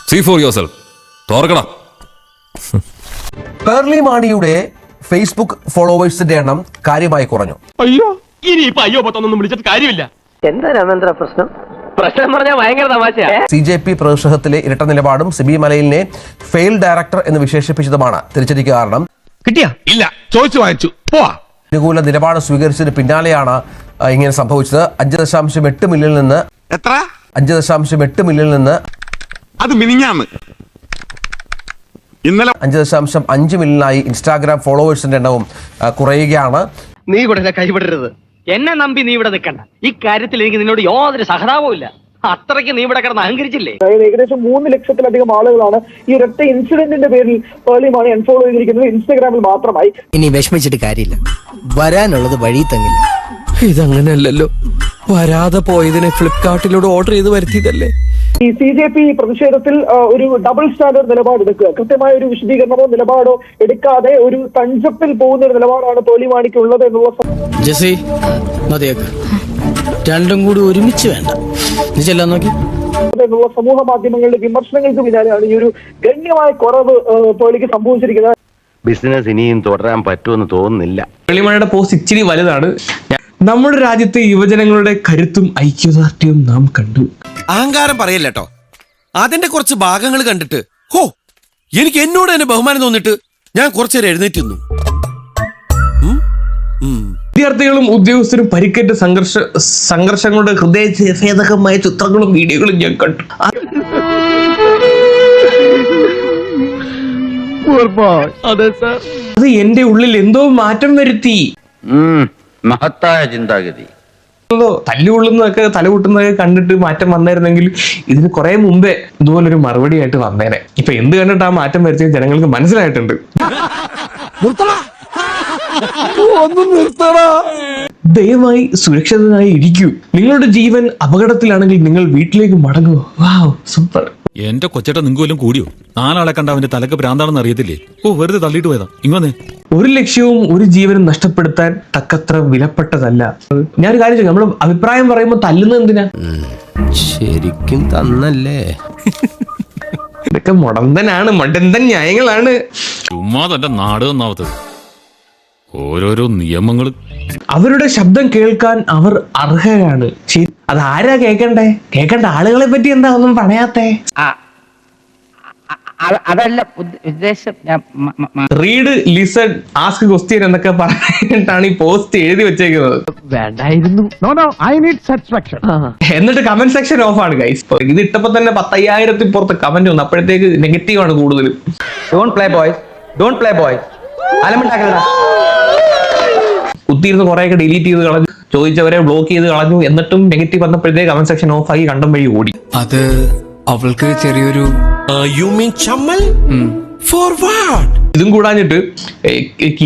See for yourself. തോർക്കണം. Pearle മാണിയുടെ Facebook ഫോളോവേഴ്സിന്റെ എണ്ണം കാര്യമായി കുറഞ്ഞു. അയ്യോ ഇനിയിപ്പോ അയ്യോ പത്തൊന്നും വിളിച്ചിട്ട് കാര്യമില്ല. എന്താ രാമേന്ദ്ര പ്രശ്നം? പ്രശ്നം പറഞ്ഞാൽ ഭയങ്കര തമാശയാ. CJP പ്രതിഷേധത്തിലെ ഇരട്ട നിലപാടും സിബി മലയിലിനെ ഫെയിൽ ഡയറക്ടർ എന്ന് വിശേഷിപ്പിച്ചതുമാണ് തിരിച്ചടിക്ക് കാരണം. കിട്ടിയാ? ഇല്ല, ചോദിച്ചു വാങ്ങിച്ചു. പോവാ. അനുകൂല നിലപാട് സ്വീകരിച്ചതിന് പിന്നാലെയാണ് ഇങ്ങനെ സംഭവിച്ചത്. 5.8 മില്യണിൽ നിന്ന് എത്ര? 5.8 മില്യണിൽ നിന്ന് അത് മിനിഞ്ഞാന്ന് ഇന്നലെ 5.5 മില്യണായി ഇൻസ്റ്റാഗ്രാം ഫോളോവേഴ്സിന്റെ എണ്ണവും കുറയുകയാണ്. നീ ഇവിടെ കൈവിടരുത്. എന്നെ നമ്പി നീ ഇവിടെ നിൽക്കണ്ട. ഈ കാര്യത്തിൽ എനിക്ക് നിന്നോട് യാതൊരു സഹതാപവും ഇല്ല. അത്രയ്ക്ക് നീ ഇവിടെ കിടന്ന് അഹങ്കരിച്ചില്ലേ? ഏകദേശം 3 ലക്ഷത്തിലധികം ആളുകളാണ് ഈ ഒരൊറ്റ ഇൻസിഡന്റിന്റെ പേരിൽ പേർലി മാണി അൺഫോളോ ചെയ്തിരിക്കുന്നത് ഇൻസ്റ്റാഗ്രാമിൽ മാത്രമായി. ഇനി വിഷമിച്ചിട്ട് കാര്യമില്ല, വരാനുള്ളത് വഴി തങ്ങില്ല. ഇതങ്ങനെയല്ലല്ലോ, വരാതെ പോയതിനെ ഫ്ലിപ്കാർട്ടിലൂടെ ഓർഡർ ചെയ്ത് വരുത്തിയതല്ലേ. ഈ CJP പ്രതിഷേധത്തിൽ ഒരു ഡബിൾ സ്റ്റാൻഡേർഡ് നിലപാട് എടുക്കുക, കൃത്യമായ ഒരു വിശദീകരണമോ നിലപാടോ എടുക്കാതെ ഒരു തഞ്ചത്തിൽ പോകുന്ന ഒരു നിലപാടാണ് പേർലി മാണിക്ക് ഉള്ളത് എന്നുള്ള ജെസി മതിയാക്ക്, രണ്ടും കൂടി ഒരുമിച്ച് വേണ്ട, നീ ചെല്ലാൻ നോക്കി എന്നുള്ള സമൂഹ മാധ്യമങ്ങളുടെ വിമർശനങ്ങൾക്ക് പിന്നാലെയാണ് ഈ ഒരു ഗണ്യമായ കുറവ് പേർലിക്ക് സംഭവിച്ചിരിക്കുന്നത്. ബിസിനസ് ഇനിയും തുടരാൻ പറ്റുമെന്ന് തോന്നുന്നില്ല. വെള്ളിമണിയുടെ പോസ്റ്റ് ഇച്ചിരി വലുതാണ്. നമ്മുടെ രാജ്യത്തെ യുവജനങ്ങളുടെ കരുത്തും ഐക്യദാർഢ്യവും നാം കണ്ടു. അഹങ്കാരം പറയല്ലോ, അതിന്റെ കുറച്ച് ഭാഗങ്ങൾ കണ്ടിട്ട് ഹോ എനിക്ക് എന്നോട് തന്നെ ബഹുമാനം തോന്നിട്ട് ഞാൻ കുറച്ചേരം എഴുന്നേറ്റ് നിന്നു. വിദ്യാർത്ഥികളും ഉദ്യോഗസ്ഥരും പരിക്കേറ്റ സംഘർഷങ്ങളുടെ ഹൃദയഭേദകമായ ചിത്രങ്ങളും വീഡിയോകളും ഞാൻ കണ്ടു. അത് എന്റെ ഉള്ളിൽ എന്തോ മാറ്റം വരുത്തി. മഹത്തായ ചിന്താഗതി. തല്ലുകൊള്ളുന്നതൊക്കെ തലകൂട്ടുന്നതൊക്കെ കണ്ടിട്ട് മാറ്റം വന്നായിരുന്നെങ്കിൽ ഇതിന് കുറെ മുമ്പേ ഇതുപോലൊരു മറുപടി ആയിട്ട് വന്നേനെ. ഇപ്പൊ എന്ത് കണ്ടിട്ട് ആ മാറ്റം വരുത്തിയ ജനങ്ങൾക്ക് മനസ്സിലായിട്ടുണ്ട്. ദയവായി സുരക്ഷിതനായി ഇരിക്കൂ. നിങ്ങളുടെ ജീവൻ അപകടത്തിലാണെങ്കിൽ നിങ്ങൾ വീട്ടിലേക്ക് മടങ്ങുക. വാവ്, സൂപ്പർ. എന്റെ കൊച്ചേട്ട നിങ്ങൾക്ക് വല്ലതും കൂടിയോ? 4 ആളെ കണ്ട അവന്റെ തലക്ക് ഭ്രാന്താണെന്ന് അറിയത്തില്ലേ? വെറുതെ തള്ളിയിട്ട് പോയതാ. ഇങ്ങനെ ഒരു ലക്ഷ്യവും ഒരു ജീവനും നഷ്ടപ്പെടുത്താൻ തക്കത്ര വിലപ്പെട്ടതല്ല. ഞാനൊരു കാര്യം ചോദിക്കാം, നമ്മള് അഭിപ്രായം പറയുമ്പോ തല്ലുന്നത് എന്തിനാ? ശരിക്കും തന്നല്ലേ? ഇതൊക്കെ മുടന്തനാണ്, മടന്തൻ ന്യായങ്ങളാണ്. ചുമ്മാ തന്റെ നാട് ഒന്നാവത്തത് ഓരോരോ നിയമങ്ങൾ. അവരുടെ ശബ്ദം കേൾക്കാൻ അവർ അർഹരാണ്. അത് ആരാ കേൾക്കണ്ടേ? കേൾക്കേണ്ട ആളുകളെ പറ്റി എന്താ ഒന്നും പറയാത്തേ? അതല്ല ഉദ്ദേശം. റീഡ്, ലിസൺ, ആസ്ക് ക്വസ്റ്റ്യൻ എന്നൊക്കെ പറഞ്ഞിട്ടാണ് ഈ പോസ്റ്റ് എഴുതി വെച്ചേക്കുന്നത്. വേണ്ടായിരുന്നു. എന്നിട്ട് കമന്റ് സെക്ഷൻ ഓഫ് ആണ് ഗൈസ്. ഇത് ഇട്ടപ്പോ തന്നെ 10,000 പുറത്ത് കമന്റ് വന്നു. അപ്പോഴത്തേക്ക് നെഗറ്റീവ് ആണ് കൂടുതലും. Don't play boys, don't play boys. അലമുണ്ടാക്കലടാ. കുത്തിയിരുന്ന് കുറെയൊക്കെ ഡിലീറ്റ് ചെയ്ത് കളഞ്ഞു, ചോദിച്ചവരെ ബ്ലോക്ക് ചെയ്ത് കളഞ്ഞു. എന്നിട്ടും നെഗറ്റീവ് വന്നപ്പോഴത്തേക്ക് കമന്റ് സെക്ഷൻ ഓഫ് ആയി, കണ്ടം വഴി ഓടി. അത് അവൾക്ക് ചെറിയൊരു ഇതും കൂടാഞ്ഞിട്ട്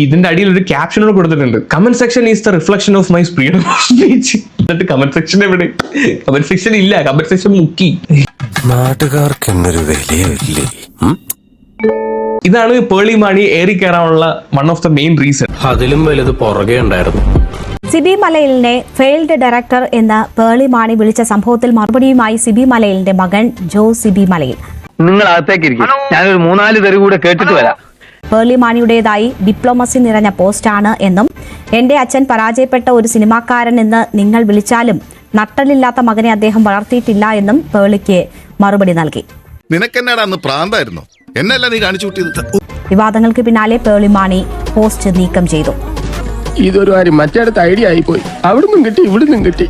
ഇതിന്റെ അടിയിൽ ഒരു ക്യാപ്ഷനോട് കൊടുത്തിട്ടുണ്ട്, comment section is the reflection of my freedom of speech. എന്നിട്ട് കമന്റ് സെക്ഷൻ എവിടെ? കമന്റ് സെക്ഷൻ ഇല്ല, കമന്റ് സെക്ഷൻ മുക്കി. നാട്ടുകാർക്ക് എന്നൊരു വിലയില്ലേ? ഇതാണ് പേർലി മാണി ഏറി കയറാനുള്ള one of the main reason. അതിലും വലുത് പുറകെ ഉണ്ടായിരുന്നു. സിബി മലയിലിനെ ഫെയിൽഡ് ഡയറക്ടർ എന്ന് പേർലി മാണി വിളിച്ച സംഭവത്തിൽ മറുപടിയുമായി സിബി മലയിലിന്റെ മകൻ ജോ സിബി മലയിൽ. നിങ്ങൾ അകത്തേക്ക് ഇരിക്കും, ഞാനൊരു 3-4 തെറി കൂടെ കേട്ടിട്ട് വരാം. പേർലി മാണിയുടേതായി ഡിപ്ലോമസി നിറഞ്ഞ പോസ്റ്റാണ് എന്നും എന്റെ അച്ഛൻ പരാജയപ്പെട്ട ഒരു സിനിമാക്കാരൻ എന്ന് നിങ്ങൾ വിളിച്ചാലും നട്ടലില്ലാത്ത മകനെ അദ്ദേഹം വളർത്തിയിട്ടില്ല എന്നും പേർലിക്ക് മറുപടി നൽകി. നിനക്കെന്നാടാ അന്ന് പ്രാന്തായിരുന്നു? എന്നല്ല നീ കാണിച്ചു കൂട്ടിയത്? വിവാദങ്ങൾക്ക് പിന്നാലെ പേർലി മാണി പോസ്റ്റ് നീക്കം ചെയ്തു. ഇതൊരു കാര്യം മറ്റേടത്ത് ഐഡിയ ആയിപ്പോയി. അവിടുന്നും കിട്ടി, ഇവിടുന്നും കിട്ടി.